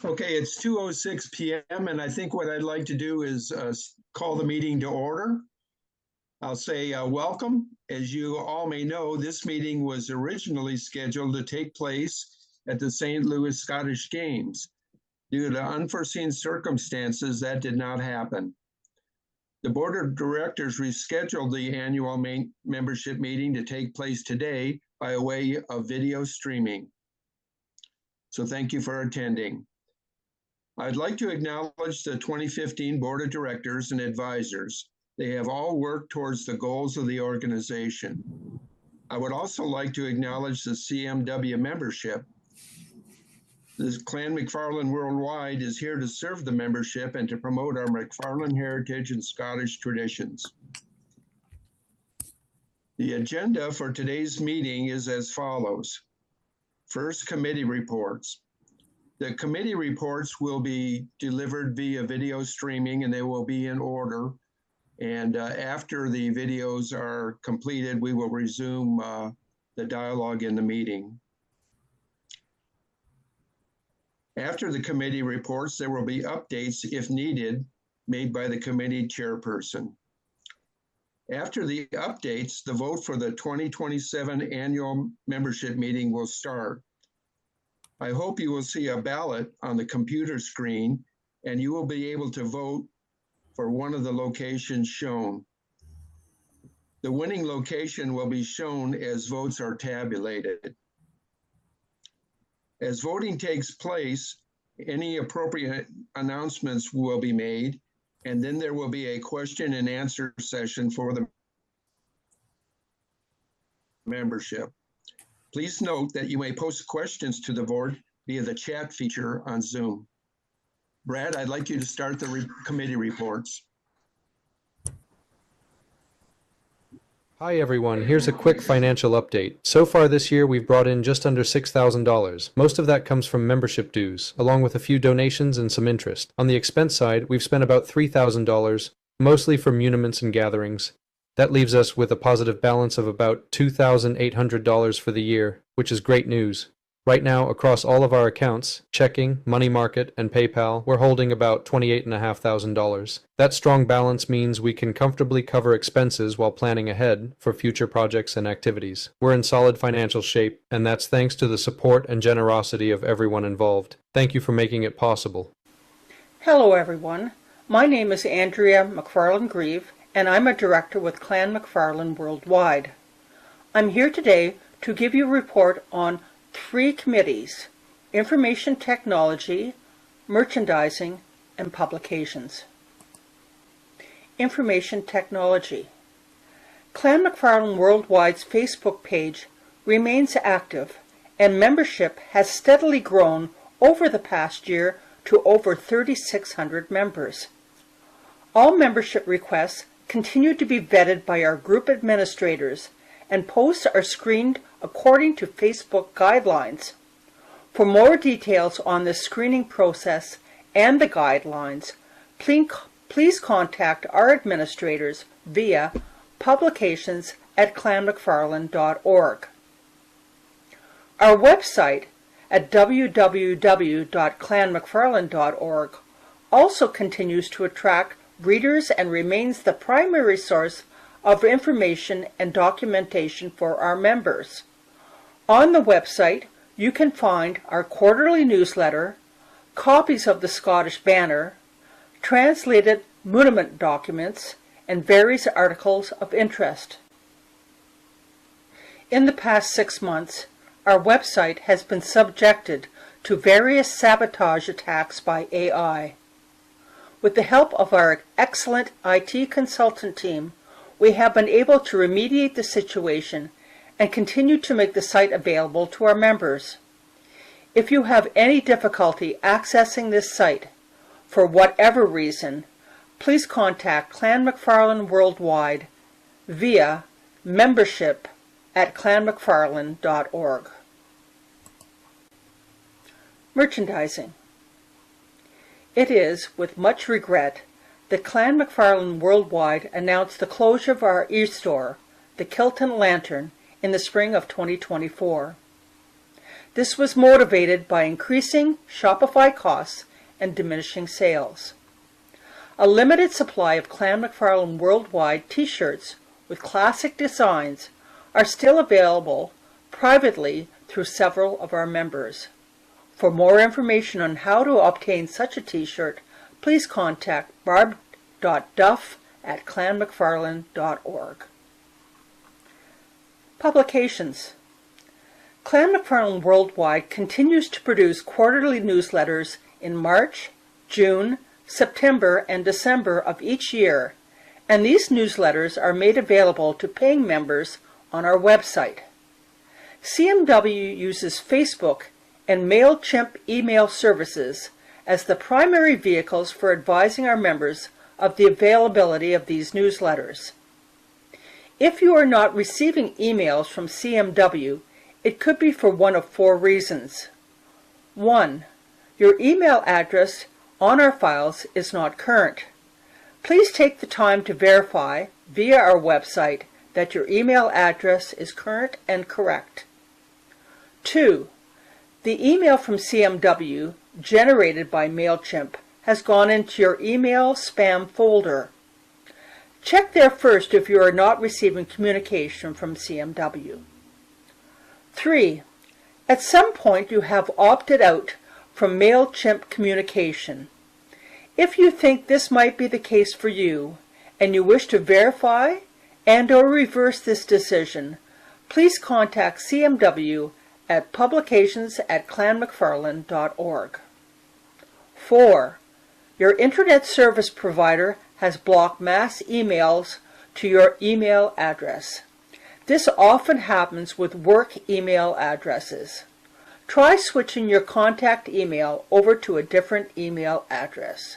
Okay, it's 2:06 p.m. and I think what I'd like to do is call the meeting to order. I'll say welcome. As you all may know, this meeting was originally scheduled to take place at the St. Louis Scottish Games. Due to unforeseen circumstances, that did not happen. The Board of Directors rescheduled the annual membership meeting to take place today by way of video streaming. So thank you for attending. I'd like to acknowledge the 2015 Board of Directors and Advisors. They have all worked towards the goals of the organization. I would also like to acknowledge the CMW membership. The Clan MacFarlane Worldwide is here to serve the membership and to promote our MacFarlane heritage and Scottish traditions. The agenda for today's meeting is as follows. First, committee reports. The committee reports will be delivered via video streaming and they will be in order. And after the videos are completed, we will resume the dialogue in the meeting. After the committee reports, there will be updates, if needed, made by the committee chairperson. After the updates, the vote for the 2027 annual membership meeting will start. I hope you will see a ballot on the computer screen and you will be able to vote for one of the locations shown. The winning location will be shown as votes are tabulated. As voting takes place, any appropriate announcements will be made, and then there will be a question and answer session for the membership. Please note that you may post questions to the board via the chat feature on Zoom. Brad, I'd like you to start the committee reports. Hi everyone, here's a quick financial update. So far this year we've brought in just under $6,000. Most of that comes from membership dues, along with a few donations and some interest. On the expense side, we've spent about $3,000, mostly for muniments and gatherings. That leaves us with a positive balance of about $2,800 for the year, which is great news. Right now, across all of our accounts, checking, money market, and PayPal, we're holding about $28,500. That strong balance means we can comfortably cover expenses while planning ahead for future projects and activities. We're in solid financial shape, and that's thanks to the support and generosity of everyone involved. Thank you for making it possible. Hello everyone, my name is Andrea MacFarlane-Grieve, and I'm a director with Clan MacFarlane Worldwide. I'm here today to give you a report on 3 committees: Information Technology, Merchandising, and Publications. Information Technology. Clan MacFarlane Worldwide's Facebook page remains active, and membership has steadily grown over the past year to over 3,600 members. All membership requests continue to be vetted by our group administrators, and posts are screened according to Facebook guidelines. For more details on the screening process and the guidelines, please contact our administrators via publications@clanmacfarlane.org. Our website at www.clanmacfarlane.org also continues to attract readers and remains the primary source of information and documentation for our members. On the website, you can find our quarterly newsletter, copies of the Scottish Banner, translated muniment documents, and various articles of interest. In the past 6 months, our website has been subjected to various sabotage attacks by AI. With the help of our excellent IT consultant team, we have been able to remediate the situation and continue to make the site available to our members. If you have any difficulty accessing this site, for whatever reason, please contact Clan MacFarlane Worldwide via membership@clanmacfarlane.org. Merchandising. It is with much regret that Clan MacFarlane Worldwide announced the closure of our e-store, the Kilton Lantern, in the spring of 2024. This was motivated by increasing Shopify costs and diminishing sales. A limited supply of Clan MacFarlane Worldwide t-shirts with classic designs are still available privately through several of our members. For more information on how to obtain such a t-shirt, please contact barb.duff@clanmacfarlane.org. Publications. Clan MacFarlane Worldwide continues to produce quarterly newsletters in March, June, September, and December of each year, and these newsletters are made available to paying members on our website. CMW uses Facebook and MailChimp email services as the primary vehicles for advising our members of the availability of these newsletters. If you are not receiving emails from CMW, it could be for one of four reasons. 1. Your email address on our files is not current. Please take the time to verify via our website that your email address is current and correct. 2. The email from CMW generated by MailChimp has gone into your email spam folder. Check there first if you are not receiving communication from CMW. 3. At some point you have opted out from MailChimp communication. If you think this might be the case for you and you wish to verify and/or reverse this decision, please contact CMW at publications@clanmacfarlane.org. 4. Your internet service provider has blocked mass emails to your email address. This often happens with work email addresses. Try switching your contact email over to a different email address.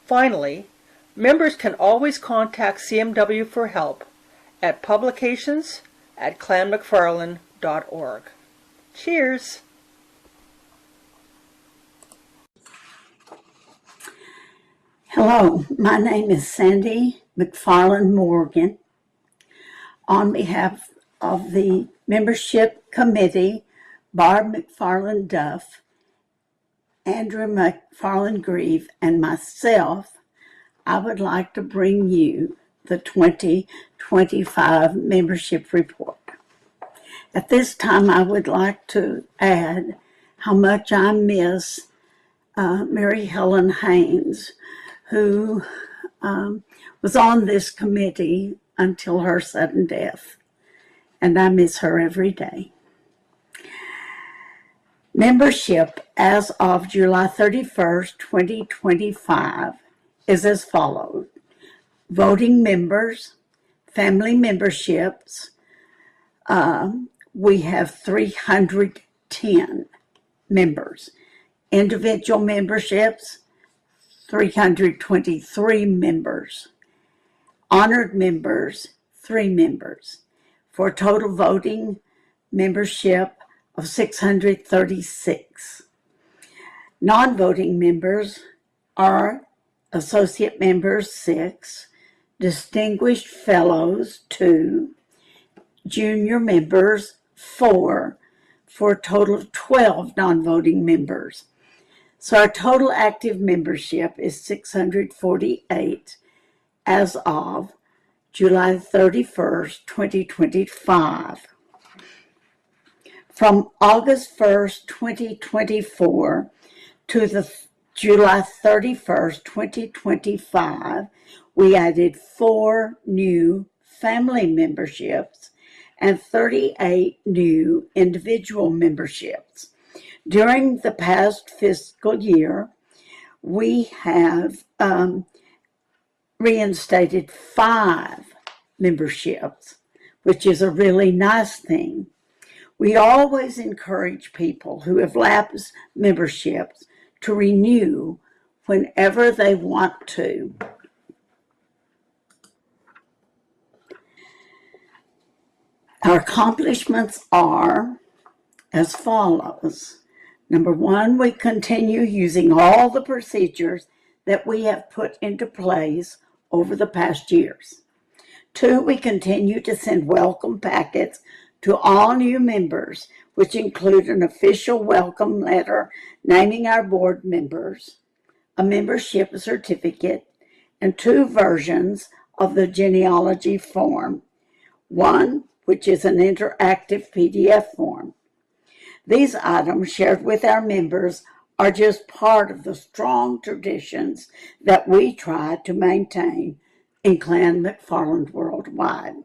Finally, members can always contact CMW for help at publications@clanmacfarlane.org. Cheers! Hello, my name is Sandy MacFarlane Morgan. On behalf of the membership committee, Barb MacFarlane Duff, Andrew MacFarlane Grieve, and myself, I would like to bring you the 2025 membership report. At this time, I would like to add how much I miss Mary Helen Haynes, who was on this committee until her sudden death, and I miss her every day. Membership as of July 31st, 2025 is as follows. Voting members, family memberships, we have 310 members. Individual memberships, 323 members. Honored members, 3 members. For total voting membership of 636. Non-voting members are associate members, 6, distinguished fellows, 2, junior members, 4, for a total of 12 non-voting members. So our total active membership is 648 as of July 31st, 2025. From August 1st, 2024 to the July 31st, 2025, we added 4 new family memberships and 38 new individual memberships. During the past fiscal year, we have reinstated 5 memberships, which is a really nice thing. We always encourage people who have lapsed memberships to renew whenever they want to. Our accomplishments are as follows. Number 1, we continue using all the procedures that we have put into place over the past years. 2, we continue to send welcome packets to all new members which include an official welcome letter naming our board members, a membership certificate, and 2 versions of the genealogy form, one which is an interactive PDF form. These items shared with our members are just part of the strong traditions that we try to maintain in Clan MacFarlane worldwide.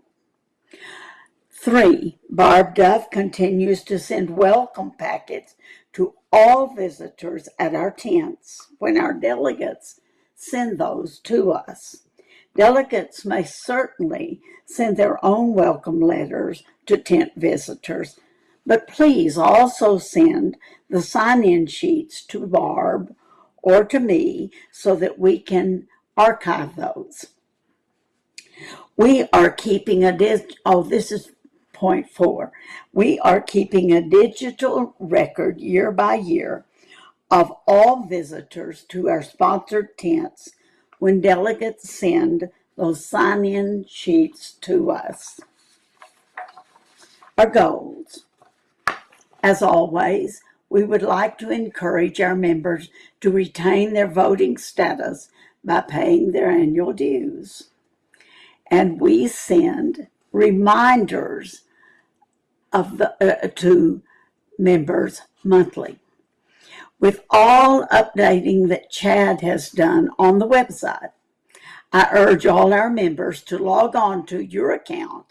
3, Barb Duff continues to send welcome packets to all visitors at our tents when our delegates send those to us. Delegates may certainly send their own welcome letters to tent visitors, but please also send the sign-in sheets to Barb or to me so that we can archive those. We are keeping this is point 4. We are keeping a digital record year by year of all visitors to our sponsored tents when delegates send those sign-in sheets to us. Our goals. As always, we would like to encourage our members to retain their voting status by paying their annual dues. And we send reminders to members monthly. With all updating that Chad has done on the website, I urge all our members to log on to your account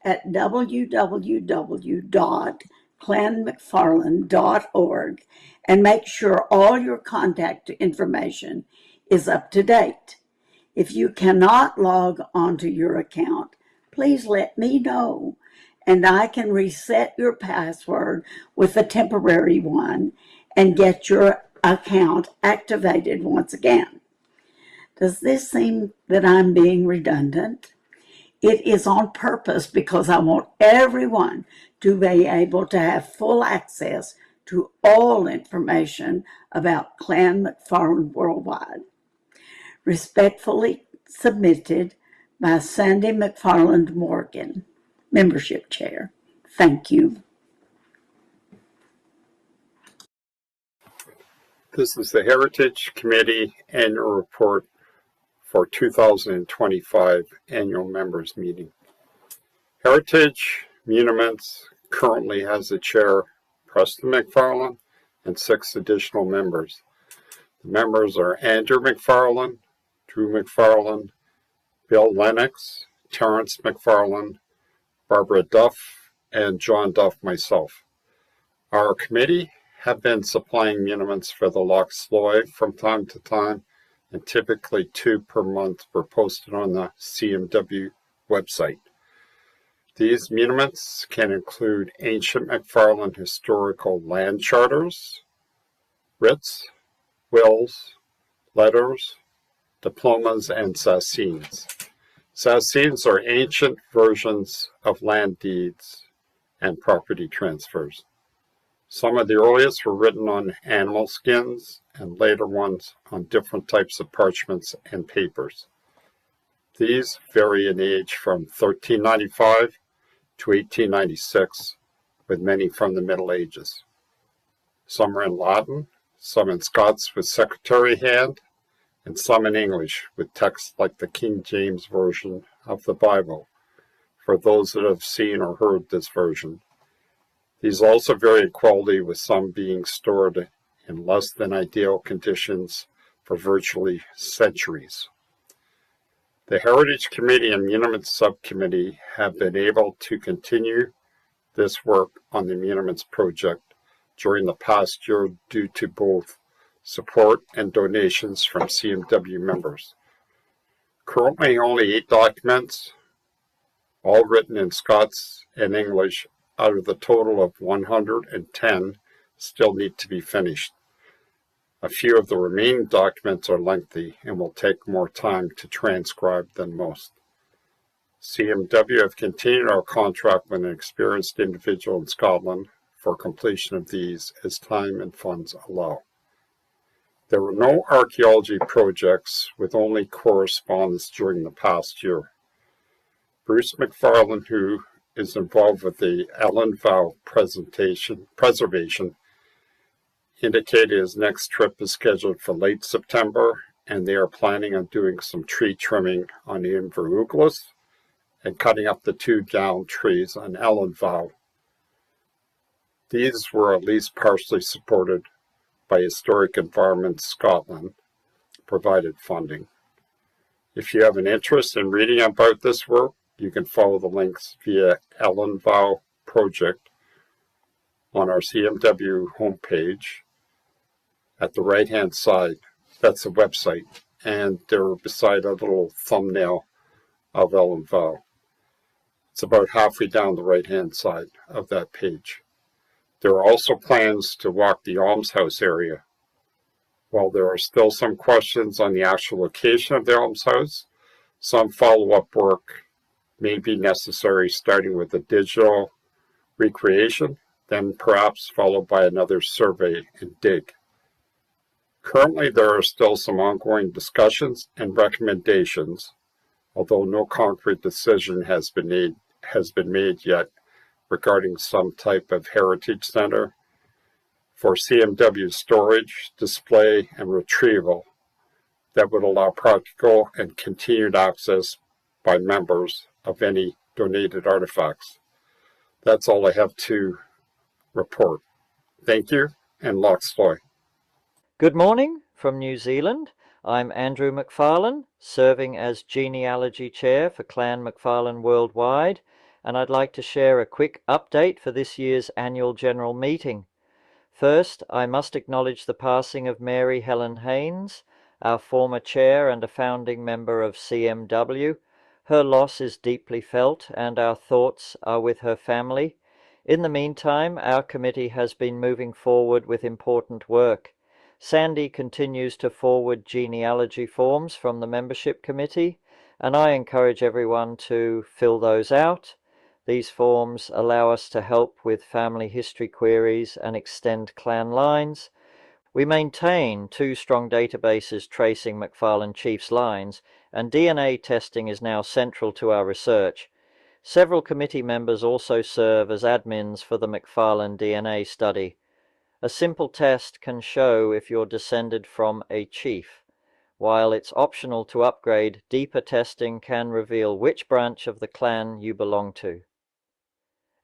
at www.clanmacfarlane.org and make sure all your contact information is up to date. If you cannot log onto your account, please let me know, and I can reset your password with a temporary one and get your account activated once again. Does this seem that I'm being redundant? It is on purpose because I want everyone to be able to have full access to all information about Clan MacFarlane worldwide. Respectfully submitted by Sandy McFarland Morgan, Membership Chair. Thank you. This is the Heritage Committee Annual Report for 2025 Annual Members Meeting. Heritage Muniments currently has a chair, Preston MacFarlane, and 6 additional members. The members are Andrew MacFarlane, Drew MacFarlane, Bill Lennox, Terrence MacFarlane, Barbara Duff, and John Duff myself. Our committee have been supplying muniments for the Loch Sloy from time to time, and typically 2 per month were posted on the CMW website. These muniments can include ancient MacFarlane historical land charters, writs, wills, letters, diplomas, and sasines. Sasines are ancient versions of land deeds and property transfers. Some of the earliest were written on animal skins, and later ones on different types of parchments and papers. These vary in age from 1395 to 1896, with many from the Middle Ages. Some are in Latin, some in Scots with secretary hand, and some in English with text like the King James Version of the Bible, for those that have seen or heard this version. These also vary in quality, with some being stored in less than ideal conditions for virtually centuries. The Heritage Committee and Muniments Subcommittee have been able to continue this work on the Muniments project during the past year due to both support and donations from CMW members. Currently, only 8 documents, all written in Scots and English, out of the total of 110, still need to be finished. A few of the remaining documents are lengthy and will take more time to transcribe than most. CMW have continued our contract with an experienced individual in Scotland for completion of these as time and funds allow. There were no archaeology projects, with only correspondence during the past year. Bruce MacFarlane, who is involved with the Ellen Vow preservation indicated his next trip is scheduled for late September, and they are planning on doing some tree trimming on the Inveruglis and cutting up the 2 downed trees on Ellen Vow. These were at least partially supported by Historic Environment Scotland, provided funding. If you have an interest in reading about this work, you can follow the links via Ellen Vow Project on our CMW homepage at the right-hand side. That's the website, and they're beside a little thumbnail of Ellen Vow. It's about halfway down the right-hand side of that page. There are also plans to walk the almshouse area. While there are still some questions on the actual location of the almshouse, some follow-up work may be necessary, starting with a digital recreation, then perhaps followed by another survey and dig. Currently, there are still some ongoing discussions and recommendations, although no concrete decision has been made yet regarding some type of heritage center for CMW storage, display, and retrieval that would allow practical and continued access by members of any donated artifacts. That's all I have to report. Thank you, and Lochsloy. Good morning from New Zealand. I'm Andrew MacFarlane, serving as Genealogy Chair for Clan MacFarlane Worldwide, and I'd like to share a quick update for this year's annual general meeting. First, I must acknowledge the passing of Mary Helen Haynes, our former chair and a founding member of CMW. Her loss is deeply felt, and our thoughts are with her family. In the meantime, our committee has been moving forward with important work. Sandy continues to forward genealogy forms from the membership committee, and I encourage everyone to fill those out. These forms allow us to help with family history queries and extend clan lines. We maintain 2 strong databases tracing MacFarlane Chief's lines, and DNA testing is now central to our research. Several committee members also serve as admins for the MacFarlane DNA study. A simple test can show if you're descended from a chief. While it's optional to upgrade, deeper testing can reveal which branch of the clan you belong to.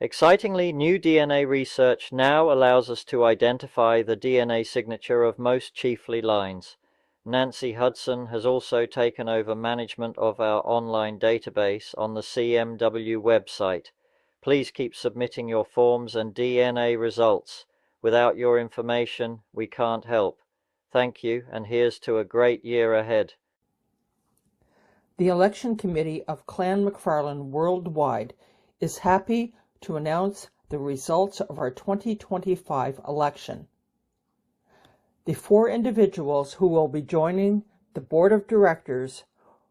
Excitingly, new DNA research now allows us to identify the DNA signature of most chiefly lines. Nancy Hudson has also taken over management of our online database on the CMW website. Please keep submitting your forms and DNA results. Without your information, we can't help. Thank you, and here's to a great year ahead. The Election Committee of Clan MacFarlane Worldwide is happy to announce the results of our 2025 election. The 4 individuals who will be joining the Board of Directors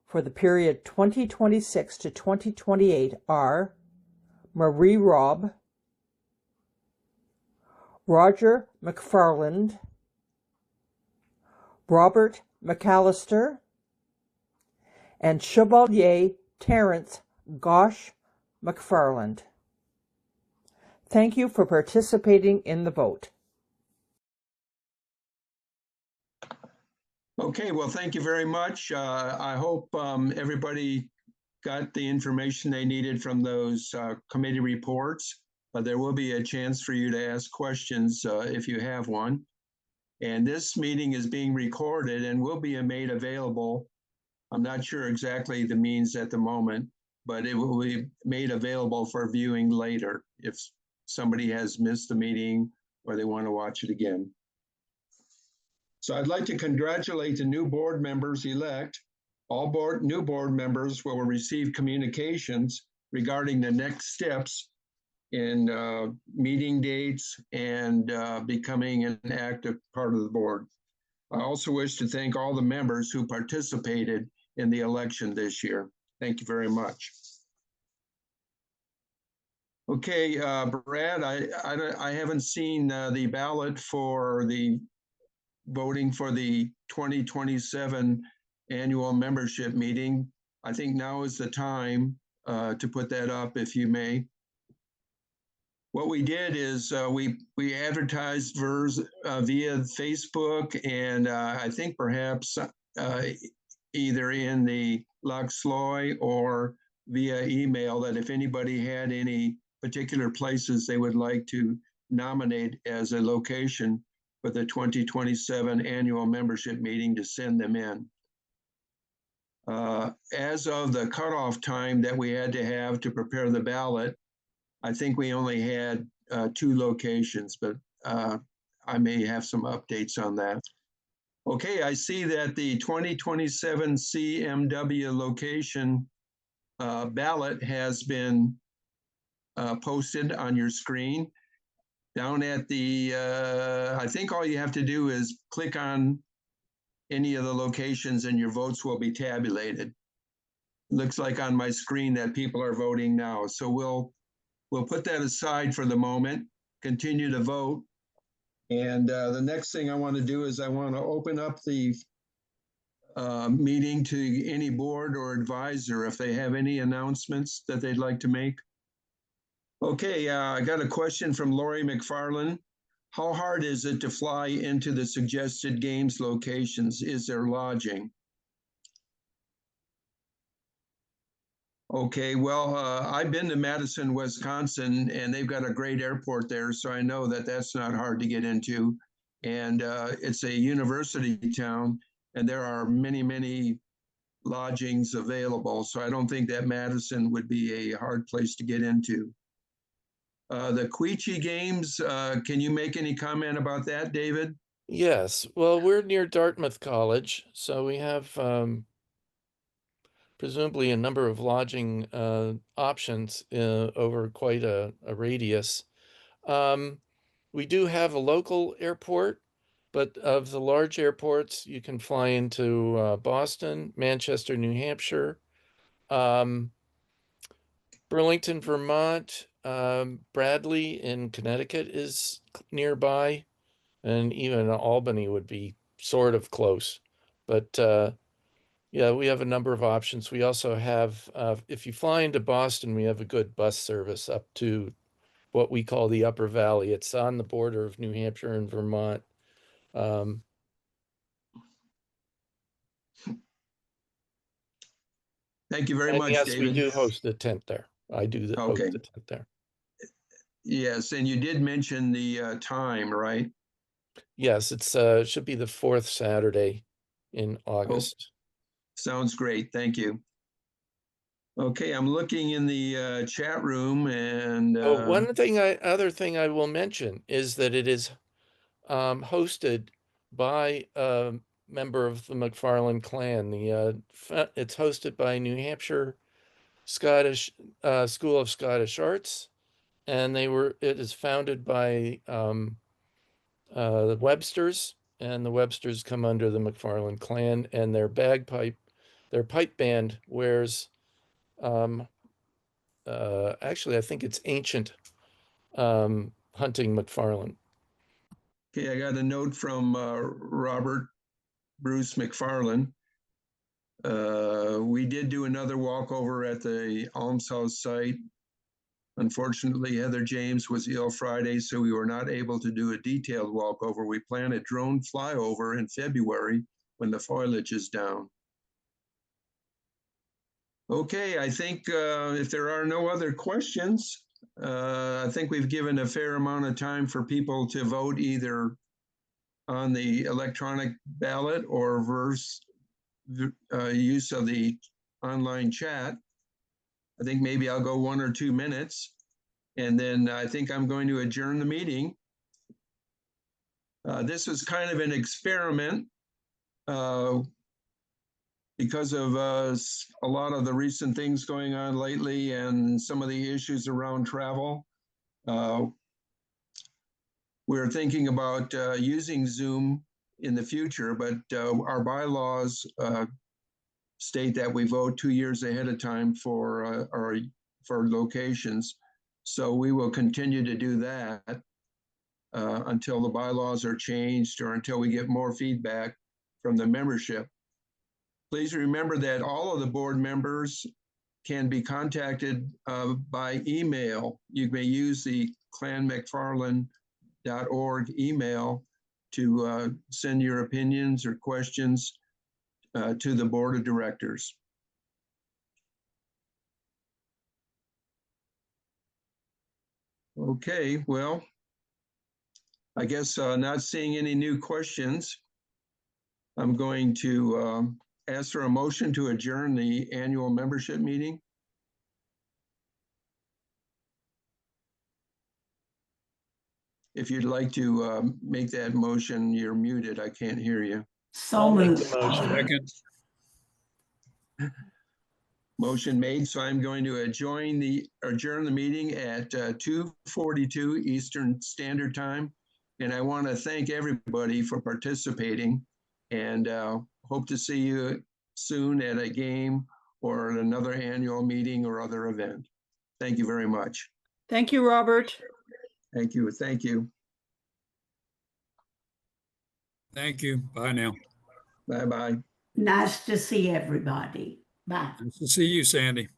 for the period 2026 to 2028 are Marie Robb, Roger McFarland, Robert McAllister, and Chevalier Terence Gosh McFarland. Thank you for participating in the vote. Okay, well, thank you very much. I hope everybody got the information they needed from those committee reports. There will be a chance for you to ask questions if you have one. And this meeting is being recorded and will be made available. I'm not sure exactly the means at the moment, but it will be made available for viewing later if somebody has missed the meeting or they want to watch it again. So I'd like to congratulate the new board members elect. All new board members will receive communications regarding the next steps in meeting dates and becoming an active part of the board. I also wish to thank all the members who participated in the election this year. Thank you very much. Okay, Brad, I haven't seen the ballot for the voting for the 2027 annual membership meeting. I think now is the time to put that up, if you may. What we did is we advertised via Facebook, and I think perhaps either in the Loxloy or via email, that if anybody had any particular places they would like to nominate as a location for the 2027 annual membership meeting, to send them in. As of the cutoff time that we had to have to prepare the ballot, I think we only had 2 locations, but I may have some updates on that. Okay, I see that the 2027 CMW location ballot has been posted on your screen. Down at the, I think all you have to do is click on any of the locations and your votes will be tabulated. Looks like on my screen that people are voting now. So we'll put that aside for the moment, continue to vote. And the next thing I want to do is I want to open up the meeting to any board or advisor if they have any announcements that they'd like to make. Okay, I got a question from Lori MacFarlane. How hard is it to fly into the suggested games locations? Is there lodging? Okay, well, I've been to Madison, Wisconsin, and they've got a great airport there, so I know that that's not hard to get into. And it's a university town, and there are many, many lodgings available, so I don't think that Madison would be a hard place to get into. The Quechee Games, can you make any comment about that, David? Yes, well, we're near Dartmouth College, so we have presumably a number of lodging options over quite a radius. We do have a local airport, but of the large airports, you can fly into Boston, Manchester, New Hampshire, Burlington, Vermont, Bradley in Connecticut is nearby, and even Albany would be sort of close. But yeah, we have a number of options. We also have, if you fly into Boston, we have a good bus service up to what we call the Upper Valley. It's on the border of New Hampshire and Vermont. Thank you very And much, yes, David. we do host a tent there. I do host Okay. a tent there. Yes, and you did mention the time, right? Yes, it's should be the 4th Saturday in August. Sounds great. Thank you. Okay, I'm looking in the chat room, and Oh, other thing I will mention is that it is hosted by a member of the MacFarlane clan. It's hosted by New Hampshire Scottish School of Scottish Arts, and it is founded by the Websters, and the Websters come under the MacFarlane clan, and their pipe band wears actually I think it's ancient hunting MacFarlane. okay, I got a note from Robert Bruce MacFarlane. We did do another walkover at the Almshouse site. Unfortunately, Heather James was ill Friday, so we were not able to do a detailed walkover. We plan a drone flyover in February when the foliage is down. Okay, I think if there are no other questions, I think we've given a fair amount of time for people to vote either on the electronic ballot or use of the online chat. I think maybe I'll go 1 or 2 minutes, and then I think I'm going to adjourn the meeting. This is kind of an experiment because of a lot of the recent things going on lately and some of the issues around travel. We're thinking about using Zoom in the future, but our bylaws state that we vote 2 years ahead of time for locations. So we will continue to do that until the bylaws are changed or until we get more feedback from the membership. Please remember that all of the board members can be contacted by email. You may use the clanmcfarland.org email to send your opinions or questions to the board of directors. Okay, well, I guess not seeing any new questions, I'm going to ask for a motion to adjourn the annual membership meeting. If you'd like to make that motion, you're muted. I can't hear you. So I'll make moved. the motion. Second. Motion made, so I'm going to adjourn the meeting at 2:42 Eastern Standard Time. And I want to thank everybody for participating and hope to see you soon at a game or at another annual meeting or other event. Thank you very much. Thank you, Robert. Thank you. Thank you. Thank you. Bye now. Bye-bye. Nice to see everybody. Bye. Nice to see you, Sandy.